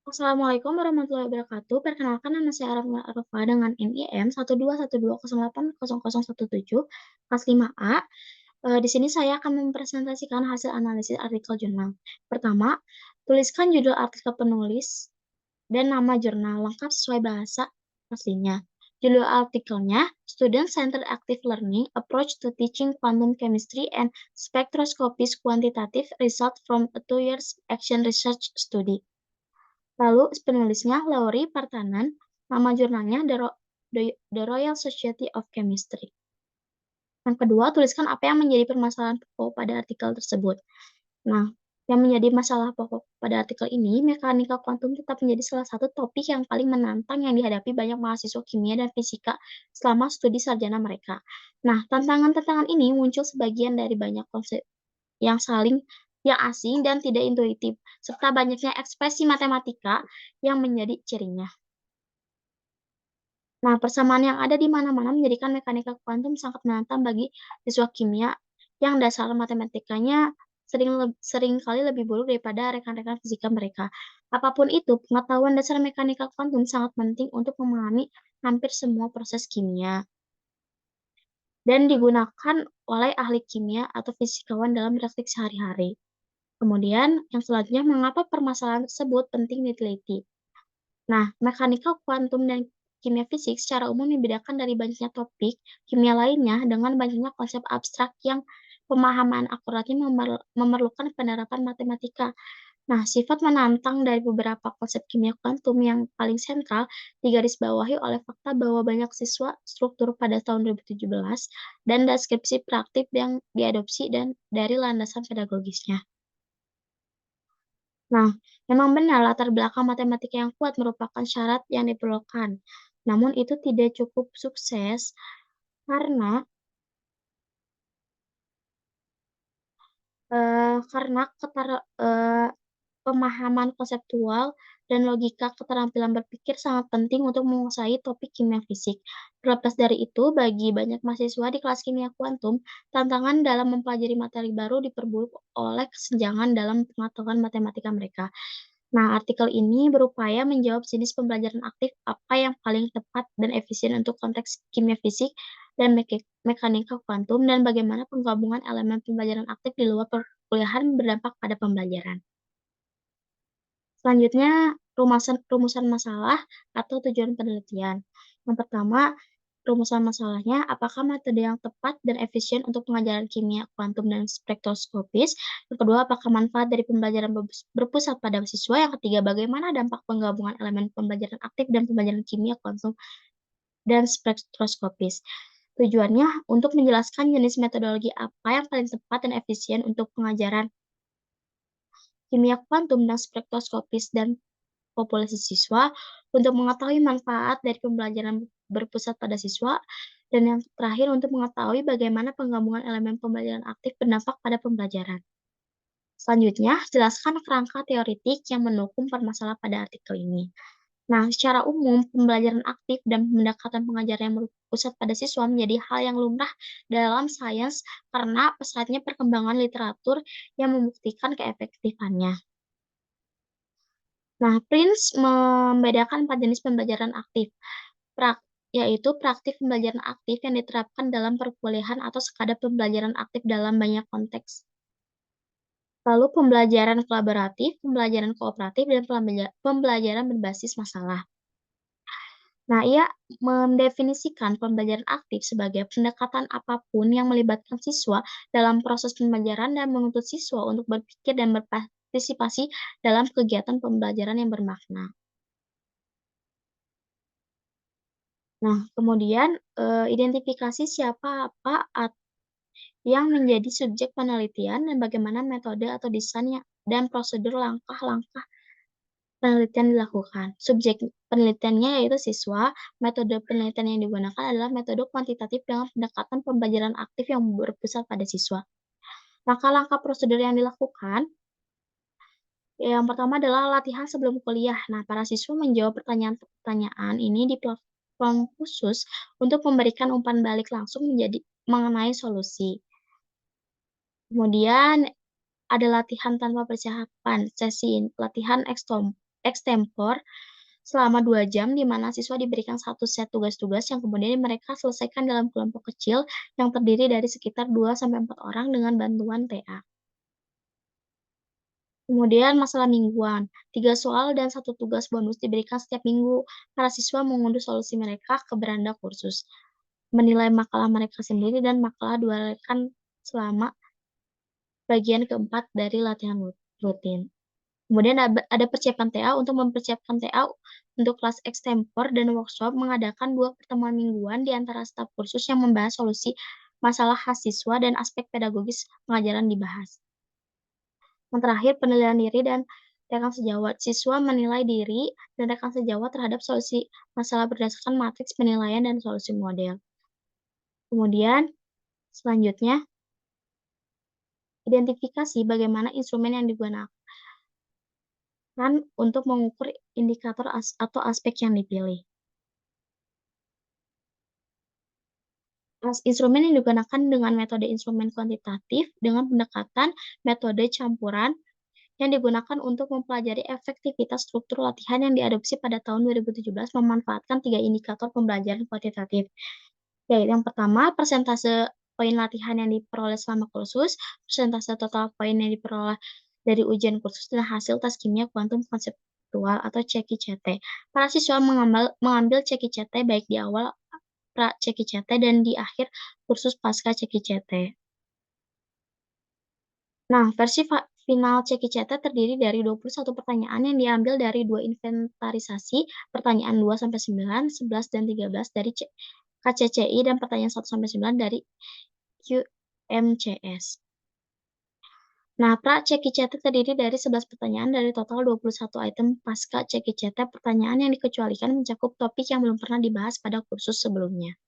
Assalamualaikum warahmatullahi wabarakatuh. Perkenalkan nama saya Arafna Arafah dengan NIM 12120800017 kelas 5A. Di sini saya akan mempresentasikan hasil analisis artikel jurnal. Pertama, tuliskan judul artikel penulis dan nama jurnal lengkap sesuai bahasa aslinya. Judul artikelnya, Student Centered Active Learning Approach to Teaching Quantum Chemistry and Spectroscopy's Quantitative Result from a 2 Years Action Research Study. Lalu penulisnya Laurie Partanen, nama jurnalnya The Royal Society of Chemistry. Yang kedua, tuliskan apa yang menjadi permasalahan pokok pada artikel tersebut. Nah, yang menjadi masalah pokok pada artikel ini, mekanika kuantum tetap menjadi salah satu topik yang paling menantang yang dihadapi banyak mahasiswa kimia dan fisika selama studi sarjana mereka. Nah, tantangan-tantangan ini muncul sebagian dari banyak konsep yang asing dan tidak intuitif, serta banyaknya ekspresi matematika yang menjadi cirinya. Nah, persamaan yang ada di mana-mana menjadikan mekanika kuantum sangat menantang bagi siswa kimia yang dasar matematikanya sering kali lebih buruk daripada rekan-rekan fisika mereka. Apapun itu, pengetahuan dasar mekanika kuantum sangat penting untuk memahami hampir semua proses kimia dan digunakan oleh ahli kimia atau fisikawan dalam praktik sehari-hari. Kemudian, yang selanjutnya, mengapa permasalahan tersebut penting diteliti? Nah, mekanika kuantum dan kimia fisik secara umum dibedakan dari banyaknya topik kimia lainnya dengan banyaknya konsep abstrak yang pemahaman akuratnya memerlukan penerapan matematika. Nah, sifat menantang dari beberapa konsep kimia kuantum yang paling sentral digarisbawahi oleh fakta bahwa banyak siswa struktur pada tahun 2017 dan deskripsi praktik yang diadopsi dan dari landasan pedagogisnya. Nah, memang benar latar belakang matematika yang kuat merupakan syarat yang diperlukan. Namun itu tidak cukup sukses karena pemahaman konseptual dan logika keterampilan berpikir sangat penting untuk menguasai topik kimia fisik. Terlepas dari itu, bagi banyak mahasiswa di kelas kimia kuantum, tantangan dalam mempelajari materi baru diperburuk oleh kesenjangan dalam pengetahuan matematika mereka. Nah, artikel ini berupaya menjawab jenis pembelajaran aktif apa yang paling tepat dan efisien untuk konteks kimia fisik dan mekanika kuantum dan bagaimana penggabungan elemen pembelajaran aktif di luar perkuliahan berdampak pada pembelajaran. Selanjutnya, rumusan masalah atau tujuan penelitian. Yang pertama, rumusan masalahnya, apakah metode yang tepat dan efisien untuk pengajaran kimia kuantum dan spektroskopis? Yang kedua, apakah manfaat dari pembelajaran berpusat pada siswa? Yang ketiga, bagaimana dampak penggabungan elemen pembelajaran aktif dan pembelajaran kimia kuantum dan spektroskopis? Tujuannya untuk menjelaskan jenis metodologi apa yang paling tepat dan efisien untuk pengajaran kimia kuantum dan spektroskopis dan populasi siswa untuk mengetahui manfaat dari pembelajaran berpusat pada siswa, dan yang terakhir untuk mengetahui bagaimana penggabungan elemen pembelajaran aktif berdampak pada pembelajaran. Selanjutnya, jelaskan kerangka teoritik yang mendukung permasalahan pada artikel ini. Nah, secara umum, pembelajaran aktif dan pendekatan pengajaran yang berpusat pada siswa menjadi hal yang lumrah dalam sains karena pesatnya perkembangan literatur yang membuktikan keefektifannya. Nah, Prince membedakan 4 jenis pembelajaran aktif, yaitu praktik pembelajaran aktif yang diterapkan dalam perkuliahan atau sekadar pembelajaran aktif dalam banyak konteks. Lalu pembelajaran kolaboratif, pembelajaran kooperatif, dan pembelajaran berbasis masalah. Nah, ia mendefinisikan pembelajaran aktif sebagai pendekatan apapun yang melibatkan siswa dalam proses pembelajaran dan menuntut siswa untuk berpikir dan berpartisipasi dalam kegiatan pembelajaran yang bermakna. Nah, kemudian, identifikasi siapa apa yang menjadi subjek penelitian dan bagaimana metode atau desain dan prosedur langkah-langkah penelitian dilakukan. Subjek penelitiannya yaitu siswa, metode penelitian yang digunakan adalah metode kuantitatif dengan pendekatan pembelajaran aktif yang berpusat pada siswa. Langkah-langkah prosedur yang dilakukan, yang pertama adalah latihan sebelum kuliah. Nah, para siswa menjawab pertanyaan-pertanyaan ini di platform khusus untuk memberikan umpan balik langsung mengenai solusi. Kemudian ada latihan tanpa persiapan, sesi latihan ekstempor selama 2 jam, di mana siswa diberikan satu set tugas-tugas yang kemudian mereka selesaikan dalam kelompok kecil yang terdiri dari sekitar 2 sampai 4 orang dengan bantuan TA. Kemudian masalah mingguan, 3 soal dan satu tugas bonus diberikan setiap minggu. Para siswa mengunduh solusi mereka ke beranda kursus, menilai makalah mereka sendiri dan makalah dua rekan selama bagian keempat dari latihan rutin. Kemudian ada persiapan TA. Untuk mempersiapkan TA untuk kelas ekstempor dan workshop, mengadakan 2 pertemuan mingguan di antara staf kursus yang membahas solusi masalah khas siswa dan aspek pedagogis pengajaran dibahas. Yang terakhir, penilaian diri dan rekan sejawat. Siswa menilai diri dan rekan sejawat terhadap solusi masalah berdasarkan matriks penilaian dan solusi model. Kemudian, selanjutnya, identifikasi bagaimana instrumen yang digunakan untuk mengukur indikator atau aspek yang dipilih. Instrumen yang digunakan dengan metode instrumen kuantitatif dengan pendekatan metode campuran yang digunakan untuk mempelajari efektivitas struktur latihan yang diadopsi pada tahun 2017 memanfaatkan 3 indikator pembelajaran kuantitatif. Yaitu yang pertama, persentase poin latihan yang diperoleh selama kursus, persentase total poin yang diperoleh dari ujian kursus, dan hasil tes kimia kuantum konseptual atau CQCT. Para siswa mengambil CQCT baik di awal pra-CQCT dan di akhir kursus pasca CQCT. Nah, versi final CQCT terdiri dari 21 pertanyaan yang diambil dari 2 inventarisasi, pertanyaan 2-9, 11 dan 13 dari KCCI, dan pertanyaan 1-9 dari QMCS. Nah, pra-CQCT terdiri dari 11 pertanyaan dari total 21 item pasca CQCT. Pertanyaan yang dikecualikan mencakup topik yang belum pernah dibahas pada kursus sebelumnya.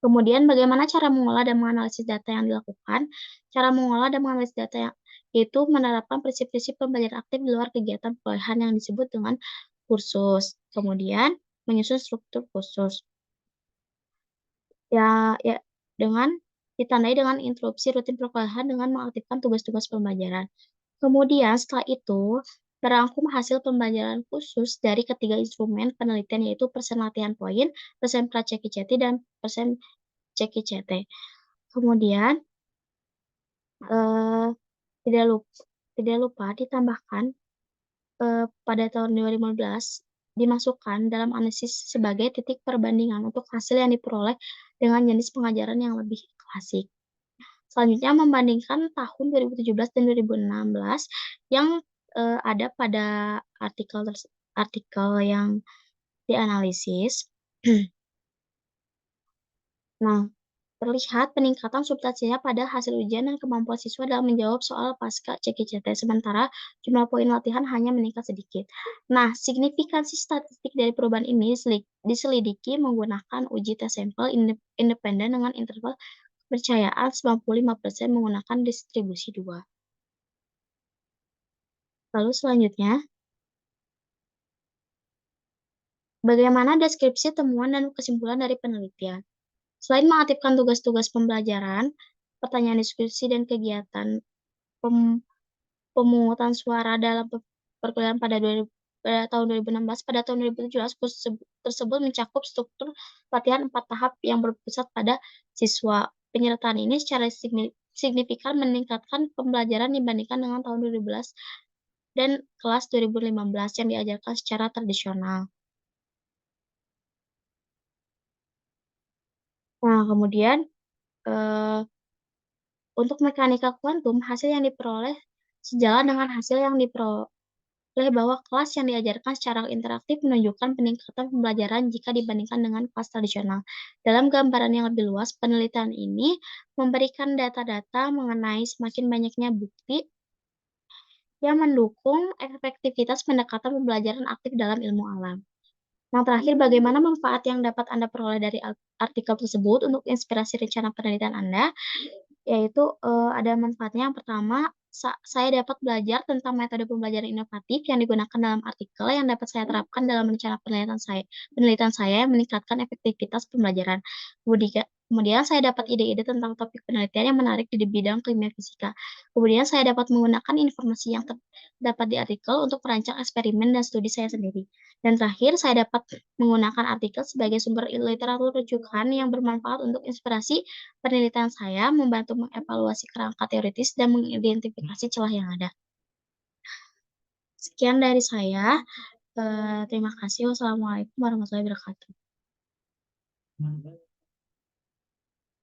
Kemudian bagaimana cara mengolah dan menganalisis data yang dilakukan? Cara mengolah dan menganalisis data yaitu menerapkan prinsip-prinsip pembelajaran aktif di luar kegiatan perkuliahan yang disebut dengan kursus. Kemudian menyusun struktur kursus. Ya, dengan ditandai dengan interupsi rutin perkuliahan dengan mengaktifkan tugas-tugas pembelajaran. Kemudian setelah itu, merangkum hasil pembelajaran khusus dari ketiga instrumen penelitian, yaitu persen latihan poin, persen pra-CQCT, dan persen CQCT. Kemudian eh, tidak lupa ditambahkan pada tahun 2015 dimasukkan dalam analisis sebagai titik perbandingan untuk hasil yang diperoleh dengan jenis pengajaran yang lebih klasik. Selanjutnya membandingkan tahun 2017 dan 2016 yang ada pada artikel yang dianalisis. Nah, terlihat peningkatan substansinya pada hasil ujian dan kemampuan siswa dalam menjawab soal pasca CQCT, sementara jumlah poin latihan hanya meningkat sedikit. Nah, signifikansi statistik dari perubahan ini diselidiki menggunakan uji tes sampel independen dengan interval kepercayaan 95% menggunakan distribusi 2. Lalu selanjutnya, bagaimana deskripsi temuan dan kesimpulan dari penelitian? Selain mengaktifkan tugas-tugas pembelajaran, pertanyaan diskusi, dan kegiatan pemungutan suara dalam perkuliahan pada tahun 2016, pada tahun 2017 kursus tersebut mencakup struktur latihan 4 tahap yang berpusat pada siswa. Penyertaan ini secara signifikan meningkatkan pembelajaran dibandingkan dengan tahun 2012 dan kelas 2015 yang diajarkan secara tradisional. Nah, kemudian untuk mekanika kuantum, hasil yang diperoleh sejalan dengan hasil yang diperoleh bahwa kelas yang diajarkan secara interaktif menunjukkan peningkatan pembelajaran jika dibandingkan dengan kelas tradisional. Dalam gambaran yang lebih luas, penelitian ini memberikan data-data mengenai semakin banyaknya bukti yang mendukung efektivitas pendekatan pembelajaran aktif dalam ilmu alam. Yang terakhir, bagaimana manfaat yang dapat Anda peroleh dari artikel tersebut untuk inspirasi rencana penelitian Anda? Yaitu ada manfaatnya. Yang pertama, saya dapat belajar tentang metode pembelajaran inovatif yang digunakan dalam artikel yang dapat saya terapkan dalam rencana penelitian saya yang meningkatkan efektivitas pembelajaran. Kemudian saya dapat ide-ide tentang topik penelitian yang menarik di bidang kimia fisika. Kemudian saya dapat menggunakan informasi yang terdapat di artikel untuk merancang eksperimen dan studi saya sendiri. Dan terakhir, saya dapat menggunakan artikel sebagai sumber literatur rujukan yang bermanfaat untuk inspirasi penelitian saya, membantu mengevaluasi kerangka teoritis dan mengidentifikasi celah yang ada. Sekian dari saya. Terima kasih. Wassalamualaikum warahmatullahi wabarakatuh.